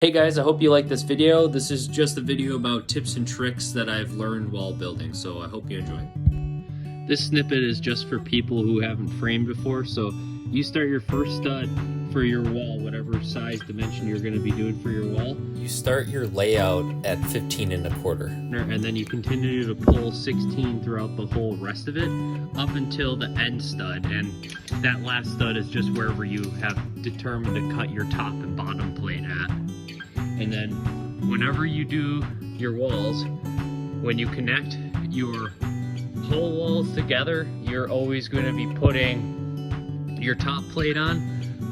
Hey guys, I hope you like this video. This is just a video about tips and tricks that I've learned while building, so I hope you enjoy. This snippet is just for people who haven't framed before, so you start your first stud for your wall, whatever size dimension you're going to be doing for your wall. You start your layout at 15 1/4. And then you continue to pull 16 throughout the whole rest of it up until the end stud, and that last stud is just wherever you have determined to cut your top and bottom plate at. And then whenever you do your walls, when you connect your whole walls together, you're always going to be putting your top plate on.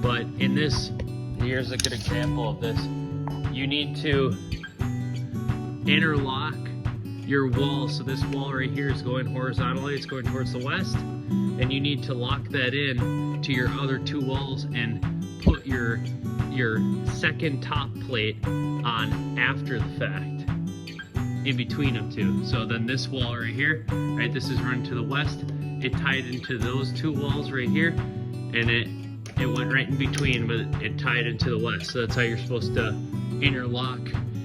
But in this, here's a good example of this. You need to interlock your wall. So this wall right here is going horizontally, it's going towards the west, and you need to lock that in to your other two walls and put your second top plate on after the fact, in between them two. So then this wall right here, right, this is running to the west, it tied into those two walls right here, and it went right in between, but it tied into the west. So that's how you're supposed to interlock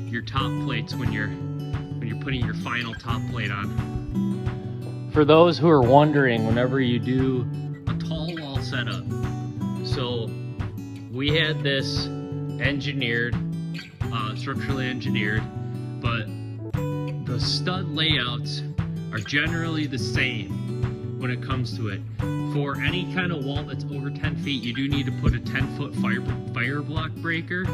your top plates when you're putting your final top plate on. For those who are wondering, whenever you do a tall wall setup, so we had this engineered, structurally engineered, but the stud layouts are generally the same when it comes to it. For any kind of wall that's over 10 feet, you do need to put a 10-foot fire block breaker.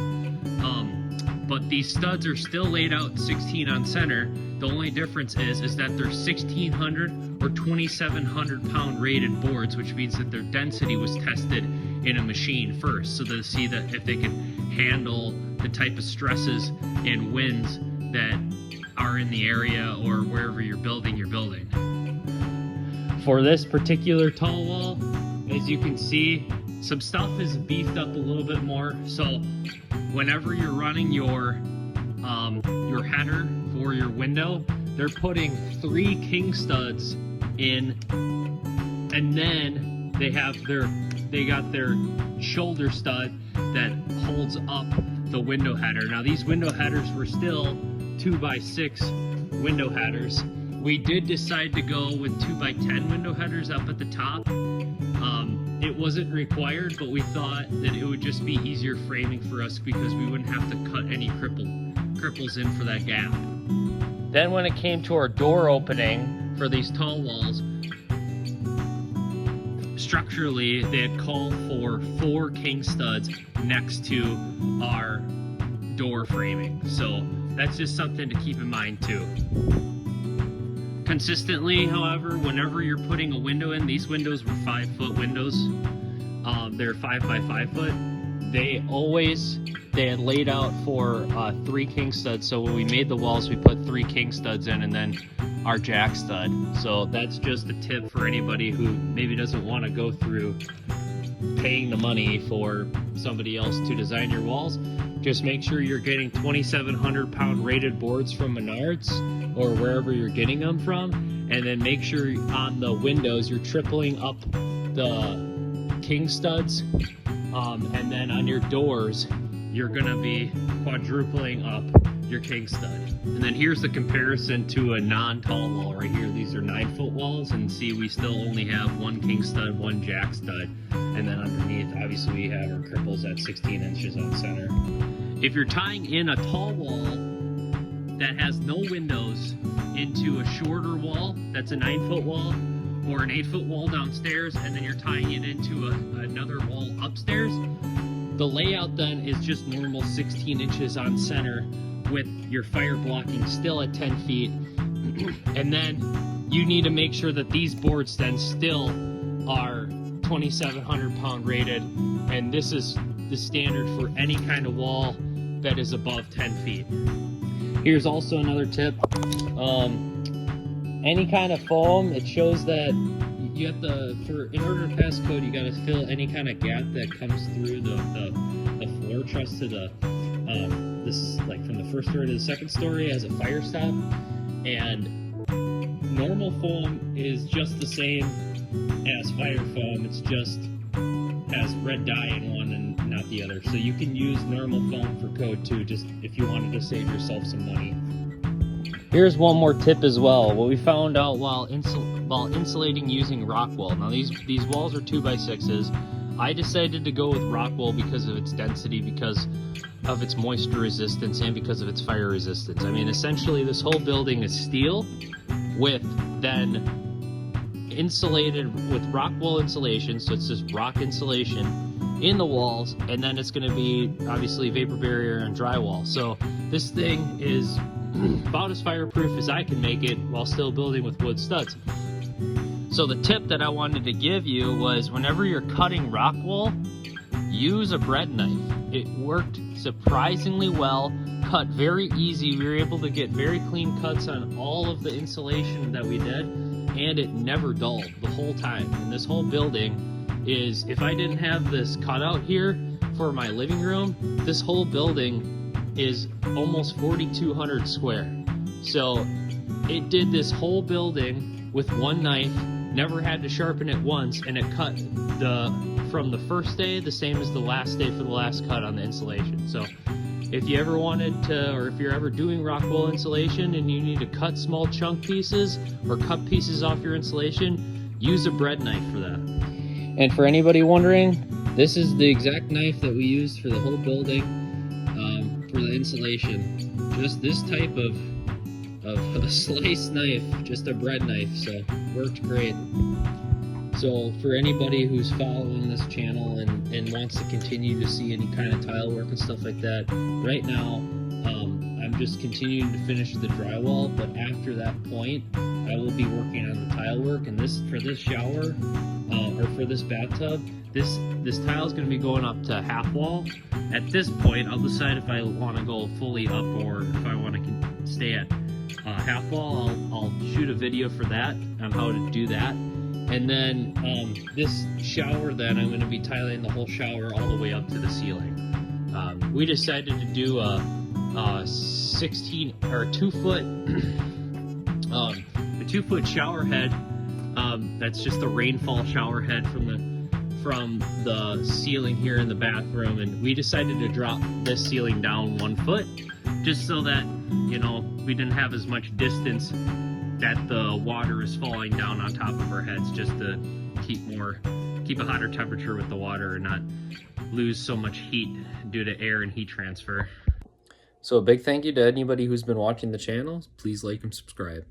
But these studs are still laid out 16 on center. The only difference is that they're 1,600 or 2,700 pound rated boards, which means that their density was tested in a machine first, so to see that if they can handle the type of stresses and winds that are in the area or wherever you're building. For this particular tall wall, as you can see, some stuff is beefed up a little bit more. So whenever you're running your header for your window, they're putting 3 king studs in, and then they got their shoulder stud that holds up the window header. Now these window headers were still 2x6 window headers. We did decide to go with 2x10 window headers up at the top. It wasn't required, but we thought that it would just be easier framing for us because we wouldn't have to cut any cripples in for that gap. Then when it came to our door opening for these tall walls, structurally they had called for 4 king studs next to our door framing. So that's just something to keep in mind too. Consistently, however, whenever you're putting a window in, these windows were 5-foot windows. They're 5x5 foot. They had laid out for 3 king studs. So when we made the walls, we put 3 king studs in and then our jack stud. So that's just a tip for anybody who maybe doesn't want to go through paying the money for somebody else to design your walls. Just make sure you're getting 2,700 pound rated boards from Menards or wherever you're getting them from, and then make sure on the windows you're tripling up the king studs, and then on your doors you're gonna be quadrupling up your king stud. And then here's the comparison to a non-tall wall right here. These are 9-foot walls, and see, we still only have 1 king stud, 1 jack stud, and then underneath obviously we have our cripples at 16 inches on center. If you're tying in a tall wall that has no windows into a shorter wall that's a 9-foot wall or an 8-foot wall downstairs, and then you're tying it into another wall upstairs, the layout then is just normal 16 inches on center with your fire blocking still at 10 feet. And then you need to make sure that these boards then still are 2,700 pound rated, and this is the standard for any kind of wall that is above 10 feet. Here's also another tip. Any kind of foam, it shows that you have to, in order to pass code, you got to fill any kind of gap that comes through the floor truss to the this, like from the first story to the second story, as a fire stop. And normal foam is just the same as fire foam. It's just has red dye in one and not the other. So you can use normal foam for code too, just if you wanted to save yourself some money. Here's one more tip as well. What we found out while insulating using rock wool. Now these walls are 2x6s. I decided to go with rock wool because of its density, because of its moisture resistance, and because of its fire resistance. I mean, essentially this whole building is steel with then insulated with rock wool insulation, so it's just rock insulation in the walls, and then it's going to be obviously vapor barrier and drywall. So this thing is about as fireproof as I can make it while still building with wood studs. So the tip that I wanted to give you was, whenever you're cutting rock wool, use a bread knife. It worked surprisingly well, cut very easy. We were able to get very clean cuts on all of the insulation that we did, and it never dulled the whole time. And this whole building is, if I didn't have this cutout here for my living room, this whole building is almost 4,200 square. So it did this whole building with one knife, never had to sharpen it once, and it cut from the first day the same as the last day for the last cut on the insulation. So if you ever wanted to, or if you're ever doing rock wool insulation and you need to cut small chunk pieces or cut pieces off your insulation, use a bread knife for that. And for anybody wondering, this is the exact knife that we used for the whole building, for the insulation. Just this type of a slice knife, just a bread knife, so worked great. So for anybody who's following this channel and wants to continue to see any kind of tile work and stuff like that, right now I'm just continuing to finish the drywall, but after that point I will be working on the tile work. And for this shower, or for this bathtub, this tile is going to be going up to half wall. At this point I'll decide if I want to go fully up or if I want to stay at half wall. I'll shoot a video for that on how to do that. And then this shower, then I'm going to be tiling the whole shower all the way up to the ceiling. We decided to do a 16 or 2 foot a 2 foot shower head. That's just a rainfall shower head from the ceiling here in the bathroom, and we decided to drop this ceiling down 1 foot just so that, you know, we didn't have as much distance that the water is falling down on top of our heads, just to keep a hotter temperature with the water and not lose so much heat due to air and heat transfer. So a big thank you to anybody who's been watching the channel. Please like and subscribe.